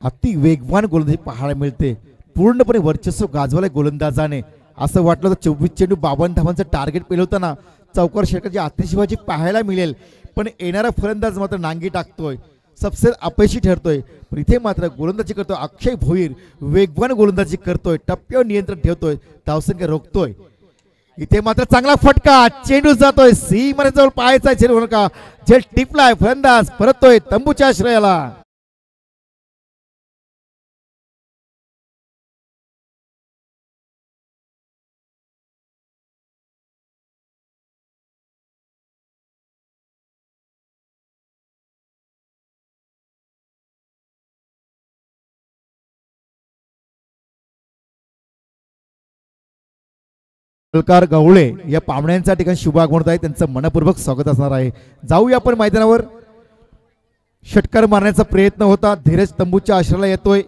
Speaker 2: अति वेगवान गोलंदाजी पाहायला मिळते. पूर्णपणे वर्चस्व गाजवलंय गोलंदाजाने. असं वाटलं तर 24 चेंडू 52 धावांचं टार्गेट पेलवताना चौकार षटकाची आतिषबाजी पाहायला मिळेल, पण येणारा फलंदाज मात्र नांगी टाकतोय. सबसे अपयशी ठरतोय. पण इथे मात्र गोलंदाजी करतोय अक्षय भोईर. वेगवान गोलंदाजी करतोय. टप्प्यावर नियंत्रण ठेवतोय. धावसंख्या रोखतोय. इथे मात्र चांगला फटका. चेंडू जातोय सीमारेजवळ. पाहायचा चेंडू का झेल टिपलाय. फलंदाज परततोय तंबूच्या आश्रयाला. अलकार गवळे या पाहुण्यांच्या ठिकाणी शुभ आगमन होत आहे, त्यांचं मनपूर्वक स्वागत असणार आहे. जाऊया आपण मैदानावर. षटकार मारण्याचा प्रयत्न होता, धीरज तंबूच्या आश्रयाला येतोय.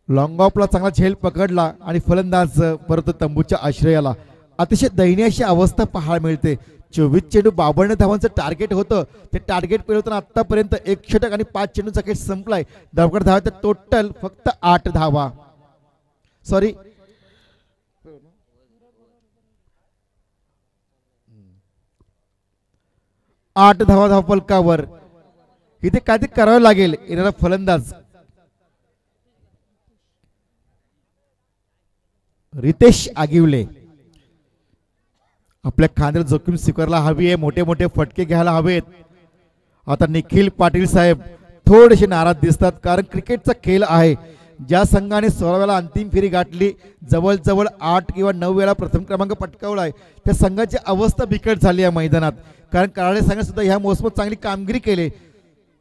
Speaker 2: लॉंग ऑफला चांगला झेल पकडला आणि फलंदाज परत तंबूच्या आश्रयाला. अतिशय दयनीय अशी अवस्था पाहायला मिळते. 24 चेंडू 52 धावांचं टार्गेट होतं, ते टार्गेट पेलवताना आतापर्यंत 1 षटक आणि 5 चेंडूचा खेळ संपलाय. धावगड धावा तर टोटल फक्त 8 धावा. सॉरी 8 धावा धावफलकावर. इथे काहीतरी करावं लागेल. येणारा फलंदाज रितेश आगिवले. आपल्या खांद्याला जोखीम स्वीकारला हवी आहे, मोठे मोठे फटके घ्यायला हवेत. आता निखिल पाटील साहेब थोडेसे नाराज दिसतात, कारण क्रिकेटचा खेळ आहे. ज्या संघाने 16 वेळा अंतिम फेरी गाठली, जवळजवळ 8 किंवा 9 वेळा प्रथम क्रमांक पटकावला आहे, त्या संघाची अवस्था बिकट झाली आहे मैदानात. कारण कराडे संघाने सुद्धा ह्या मोसमात चांगली कामगिरी केली.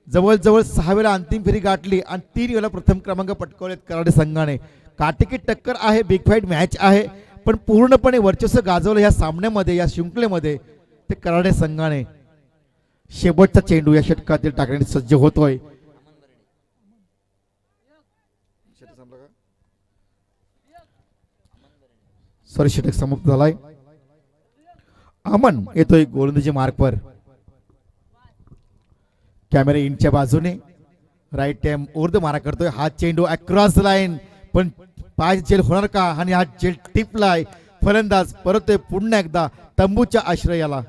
Speaker 2: जवळजवळ 6 वेळा अंतिम फेरी गाठली आणि 3 वेळा प्रथम क्रमांक पटकावलेत कराडे संघाने. काटेकी टक्कर आहे, बिग फाईट मॅच आहे, पण पूर्णपणे वर्चस्व गाजवलं ह्या सामन्यामध्ये, या शृंखलेमध्ये ते कराडे संघाने. शेवटचा चेंडू या षटकातील टाकण्यासाठी सज्ज होतोय. सॉरी, षटक समाप्त झालाय. अमन येतोय गोलंदाजी मार्कवर. कॅमेरा इंच्या बाजूने राईट हँड ओव्हर द मारा करतोय. हा चेंडू अक्रॉस लाईन, पण पाय जेल होणार का? आणि हा जेल टिपलाय. फलंदाज परत पुन्हा एकदा तंबूच्या आश्रयाला.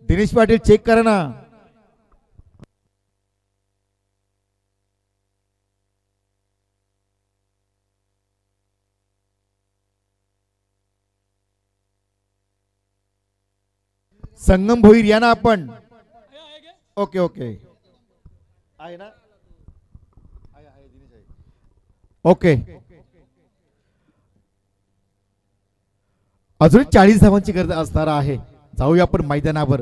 Speaker 2: दिनेश पाटील चेक करा ना. संगम भोईर या ना आपण. ओके ओके आहे ना. ओके, अजून 40 धावांची गरज असणार आहे. जाऊया आपण मैदानावर.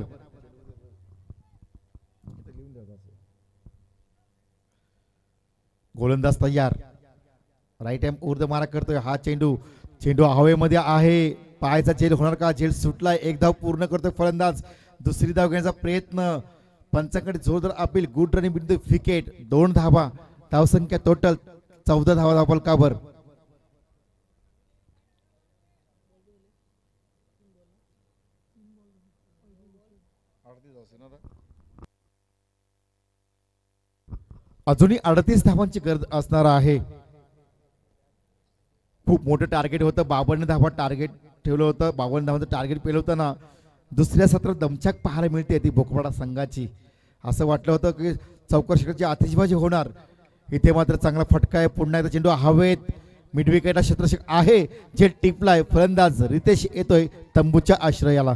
Speaker 2: गोलंदाज तयार. राईट हँड ओव्हर द मारा करतोय. हा चेंडू हवेमध्ये आहे. पायाचा झेल होणार का? झेल सुटलाय. 1 धाव पूर्ण करतोय फलंदाज. दुसरी धाव घेण्याचा प्रयत्न. पंचांकडे जोरदार appeal. Good running with the wicket. 2 धावा. धावसंख्या टोटल 14 धावा धावफलकावर. अजूनही 38 धावांची गरज असणार आहे. खूप मोठं टार्गेट होतं, 52 धावा टार्गेट ठेवलं होतं. 52 धावांचं टार्गेट पेल होतं ना. दुसऱ्या सत्रात दमछाक पाहायला मिळते ती भोकरपाडा संघाची. असं वाटलं होतं की चौकार षटकाची आतिषबाजी होणार. इथे मात्र चांगला फटका आहे. पुन्हा एकदा चेंडू हवेत, मिड विकेटला क्षेत्ररक्षक आहे जे टिपलाय. फलंदाज रितेश येतोय तंबूच्या आश्रयाला.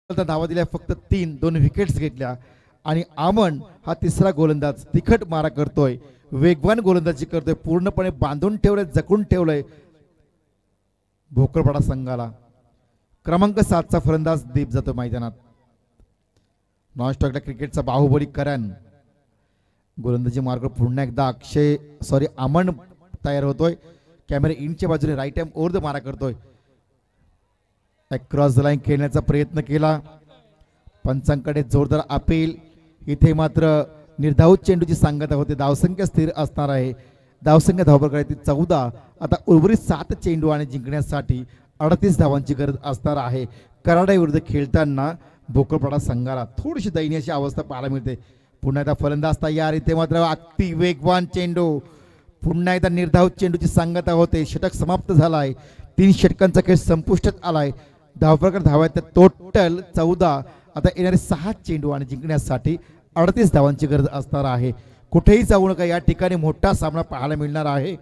Speaker 2: धावा दिल्या फक्त 3, 2 विकेट्स घेतल्या आणि आमन हा तिसरा गोलंदाज तिखट मारा करतोय, वेगवान गोलंदाजी करतोय, पूर्णपणे बांधून ठेवलंय, जकून ठेवलंय भोकरपाडा संघाला. क्रमांक 7चा फलंदाज दीप जातो मैदानात. नॉनस्टॉकला क्रिकेटचा बाहुबली करण गोलंदाजी मार्ग पुन्हा एकदा आमन तयार होतोय. कॅमेरा इनच्या बाजूने राईट हँड ओव्हर द मारा करतोय. क्रॉस द लाईन खेळण्याचा प्रयत्न केला. पंचांकडे जोरदार अपील. इथे मात्र निर्धावत चेंडूची सांगता होते. धावसंख्या स्थिर असणार आहे. धावसंख्या धावपकडे 14. आता उर्वरित 7 चेंडू आणि जिंकण्यासाठी 38 धावांची गरज असणार आहे. कराडा विरुद्ध खेळताना भोकरपाडा संघाला थोडीशी दयनीय अशी अवस्था पाहायला मिळते. पुन्हा एकदा फलंदाज तयार. इथे मात्र अगदी वेगवान चेंडू. पुन्हा एकदा निर्धावत चेंडूची सांगता होते. षटक समाप्त झालाय. 3 षटकांचा खेळ संपुष्टात आलाय. धावप्रकार धावा टोटल 14. आता येणारे 6 चेंडू आणि जिंकण्यासाठी 38 धावांची गरज असणार आहे. कुठेही जाऊ नका, या ठिकाणी मोठा सामना पाहायला मिळणार आहे.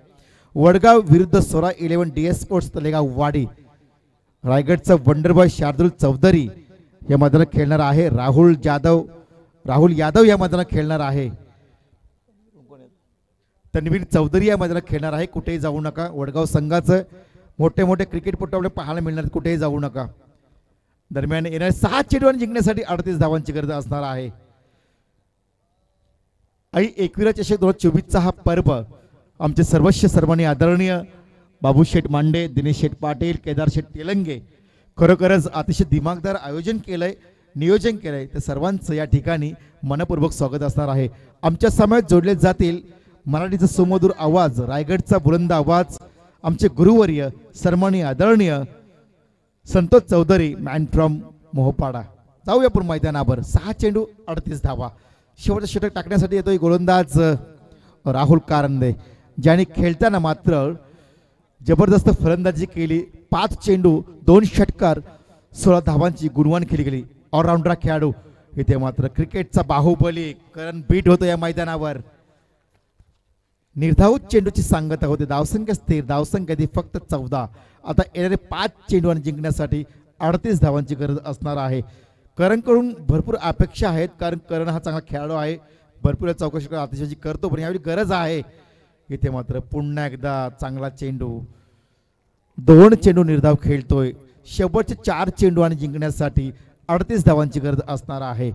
Speaker 2: वडगाव विरुद्ध सोरा 11 DS स्पोर्ट्स तलेगाव वाडी. रायगडचा वंडरबॉय शार्दुल चौधरी या मैदानात खेळणार आहे. राहुल यादव या मैदानात खेळणार आहे. तन्वीर चौधरी या मैदानात खेळणार आहे. कुठेही जाऊ नका. वडगाव संघाचं मोठे मोठे क्रिकेटपटू आपल्याला पाहायला मिळणार, कुठेही जाऊ नका. दरम्यान येणारे 6 चेंडू जिंकण्यासाठी 38 धावांची गरज असणार आहे. आणि एकविरा चषक 2024चा हा पर्व आमचे सर्वस्व सर्वांनी आदरणीय बाबू शेठ मांडे, दिनेश शेठ पाटील, केदार शेठ तेलंगे खरोखरच अतिशय दिमागदार आयोजन केलंय, नियोजन केलंय. तर सर्वांचं या ठिकाणी मनपूर्वक स्वागत असणार आहे. आमच्या समयात जोडले जातील मराठीचा सुमधुर आवाज, रायगडचा बुलंद आवाज, आमचे गुरुवर्य सन्माननीय आदरणीय संतोष चौधरी मॅन फ्रॉम मोहपाडा. जाऊया पण मैदानावर. 6 चेंडू 38 धावा. शेवटचं षटक टाकण्यासाठी येतोय गोलंदाज राहुल कारंदे, ज्याने खेळताना मात्र जबरदस्त फलंदाजी केली. 5 चेंडू 2 षटकार 16 धावांची गुणवान केली गेली. ऑलराऊंडर खेळाडू. इथे मात्र क्रिकेटचा बाहुबली करण बीट होतो या मैदानावर. निर्धावत चेंडूची सांगता होते. धावसंख्या स्थिर. धावसंख्या ती फक्त 14. आता येणारे 5 चेंडू आणि जिंकण्यासाठी 38 धावांची गरज असणार आहे. करणकडून भरपूर अपेक्षा आहेत, कारण करण हा चांगला खेळाडू आहे. भरपूर चौकशी अतिशय करतो, पण यावेळी गरज आहे. इथे मात्र पुन्हा एकदा चांगला चेंडू. 2 चेंडू निर्धाव खेळतोय. शेवटचे 4 चेंडू आणि जिंकण्यासाठी 38 धावांची गरज असणार आहे.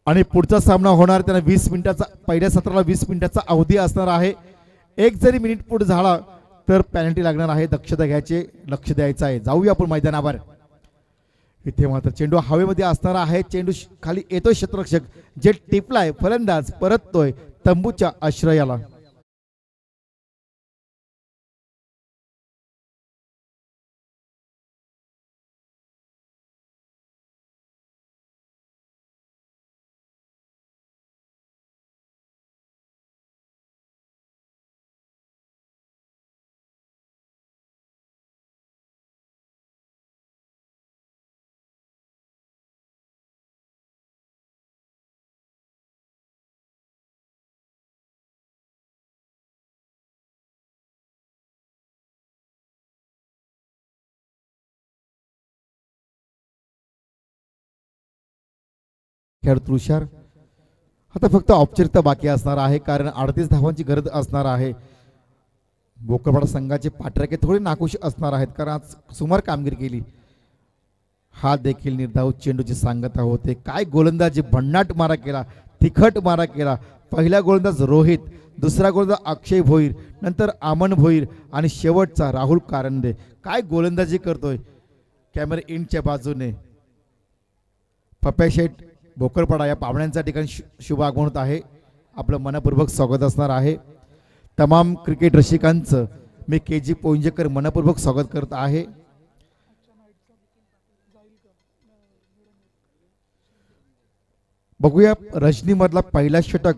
Speaker 2: आणि पुढचा सामना होणार त्यांना 20 मिनिटाचा, पहिल्या सत्राला 20 मिनिटाचा अवधी असणार आहे. एक जरी मिनिट पुढे झाला तर पॅनल्टी लागणार आहे. दक्षता घ्यायचे, लक्ष द्यायचं आहे. जाऊया आपण मैदानावर. इथे मात्र चेंडू हवेमध्ये असणार आहे. चेंडू खाली येतोय. क्षेत्ररक्षक जे टिपलाय. फलंदाज परततोय तंबूच्या आश्रयाला. खेळ तुषार. आता फक्त औपचारिकता बाकी असणार आहे, कारण 38 धावांची गरज असणार आहे. भोकरपाडा संघाचे पाठराखे थोडे नाखुश असणार आहेत, कारण आज सुमार कामगिरी केली. हा देखील निर्धाव चेंडूची सांगता होते. काय गोलंदाजी, भन्नाट मारा केला, तिखट मारा केला. पहिला गोलंदाज रोहित, दुसरा गोलंदाज अक्षय भोईर, नंतर आमन भोईर आणि शेवटचा राहुल कारंडे. काय गोलंदाजी करतोय. कॅमेरा इंडच्या बाजूने पप्या शेठ भोकरपाडा या पाहुण्यांच्या ठिकाणी शुभ आगमन होत आहे. आपलं मनपूर्वक स्वागत असणार आहे. तमाम क्रिकेट रसिकांचं मी KG पोंजेकर मनपूर्वक स्वागत करत आहे. बघूया रजनीमधला पहिला षटक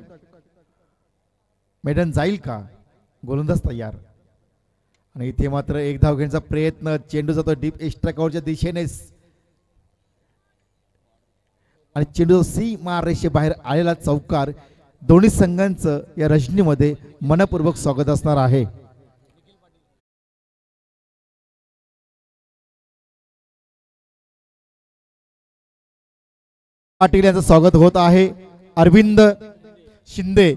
Speaker 2: मैदान जाईल का. गोलंदाज तयार आणि इथे मात्र एक धाव घेण्याचा प्रयत्न. चेंडू जातो डीप एक्स्ट्रा कव्हरच्या दिशेने आणि चेंडू सीमा रेषे बाहेर आलेला चौकार. दोन्ही संघांचं या रजनीमध्ये मनपूर्वक स्वागत असणार आहे. पाटील यांचं स्वागत होत आहे. अरविंद शिंदे